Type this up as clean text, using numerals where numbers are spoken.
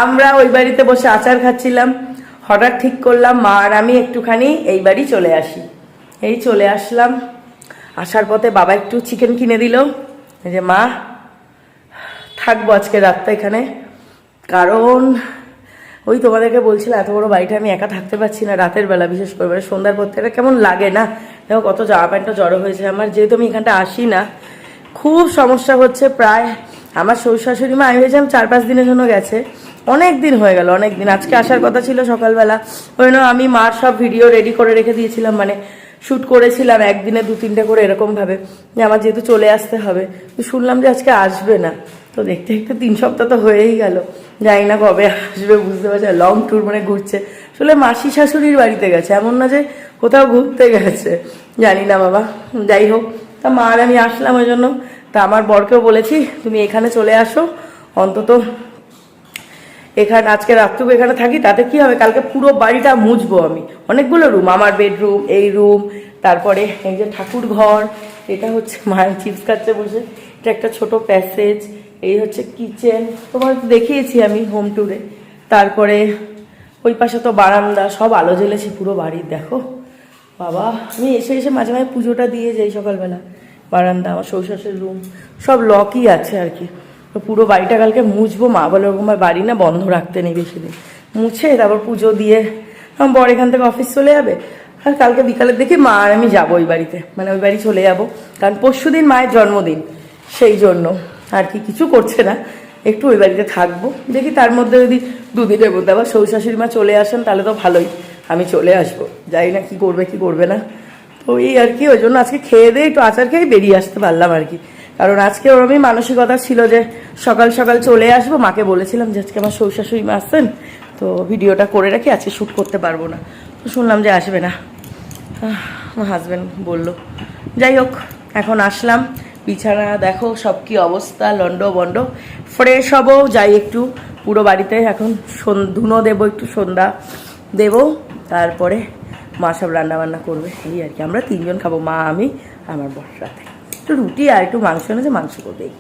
আমরা ওই বাড়িতে বসে আচার খাচ্ছিলাম, হঠাৎ ঠিক করলাম মা আর আমি একটুখানি এই বাড়ি চলে আসি। এই চলে আসলাম, আসার পথে বাবা একটু চিকেন কিনে দিল। এই যে মা থাকবো আজকে রাতটা এখানে, কারণ ওই তোমাদেরকে বলছিলাম এত বড় বাড়িটা আমি একা থাকতে পারছি না রাতের বেলা, বিশেষ করে মানে সন্ধ্যার পর থেকে কেমন লাগে না। দেখো কত জামা প্যান্টটা জড়ো হয়েছে আমার, যেহেতু আমি এখানটা আসি না খুব সমস্যা হচ্ছে। প্রায় আমার শ্বশুর শাশুড়ি মা আমি ভেবেছিলাম 4-5 দিনের জন্য গেছে, অনেক দিন হয়ে গেল, অনেক দিন। আজকে আসার কথা ছিল সকালবেলা, ওই জন্য আমি মার সব ভিডিও রেডি করে রেখে দিয়েছিলাম, মানে শ্যুট করেছিলাম একদিনে 2-3টে করে এরকমভাবে, যে আমার যেহেতু চলে আসতে হবে। তো শুনলাম যে আজকে আসবে না, তো দেখতে দেখতে 3 সপ্তাহ তো হয়েই গেল, জানি না কবে আসবে, বুঝতে পারছি। লং ট্যুর মানে ঘুরছে, আসলে মাসি শাশুড়ির বাড়িতে গেছে, এমন না যে কোথাও ঘুরতে গেছে, জানি না বাবা। যাই হোক, তা মা আর আমি আসলাম ওই জন্য। তা আমার বরকেও বলেছি তুমি এখানে চলে আসো, অন্তত এখানে আজকে রাতটুকু এখানে থাকি, তাতে কি হবে কালকে পুরো বাড়িটা মুছবো আমি। অনেকগুলো রুম, আমার বেডরুম, এই রুম, তারপরে এই যে ঠাকুর ঘর, এটা হচ্ছে মায়ের চিপস খাচ্ছে বসে, এটা একটা ছোট প্যাসেজ, এই হচ্ছে কিচেন, তোমার দেখিয়েছি আমি হোম ট্যুরে। তারপরে ওই পাশে তো বারান্দা, সব আলো জ্বেলেছি পুরো বাড়ির। দেখো বাবা, আমি এসে এসে মাঝে মাঝে পুজোটা দিয়ে যাই সকালবেলা। বারান্দা, আমার শ্বশুরের রুম, সব লকই আছে আর কি। তো পুরো বাড়িটা কালকে মুছবো, মা বলে ওরকম বাড়ি না বন্ধ রাখতে নেই বেশি দিন, মুছে তারপর পুজো দিয়ে আমার বর এখান থেকে অফিস চলে যাবে। আর কালকে বিকালের দিকে মা আর আমি যাবো ওই বাড়িতে, মানে ওই বাড়ি চলে যাবো, কারণ পরশুদিন মায়ের জন্মদিন, সেই জন্য আর কি কিছু করছে না, একটু ওই বাড়িতে থাকবো। দেখি তার মধ্যে যদি 2 দিনের মধ্যে আবার শ্বশুর শাশুড়ি মা চলে আসেন তাহলে তো ভালোই, আমি চলে আসবো, জানি না কি করবে কি করবে না। তো এই আর কি, ওই জন্য আজকে খেয়ে দিয়ে একটু আচার খেয়ে বেরিয়ে আসতে পারলাম আর কি। কারণ আজকে ওরমই মানসিকতা ছিল যে সকাল সকাল চলে আসবো, মাকে বলেছিলাম যে আজকে আমার শ্বশুর শাশুড়ি মা আসছেন, তো ভিডিওটা করে রাখি, আজকে শ্যুট করতে পারবো না। তো শুনলাম যে আসবে না, আমার হাজব্যান্ড বললো। যাই হোক, এখন আসলাম, বিছানা দেখো সব কি অবস্থা, লন্ড বন্ড, ফ্রেশ হবো, যাই একটু পুরো বাড়িতে এখন ধুনো দেবো, একটু সন্ধ্যা দেবো, তারপরে মা সব রান্নাবান্না করবে, এই আর কি। আমরা 3জন খাবো, মা, আমি, আমার বর। রাতে একটু রুটি আর একটু মাংস এনেছে, মাংস করবেই।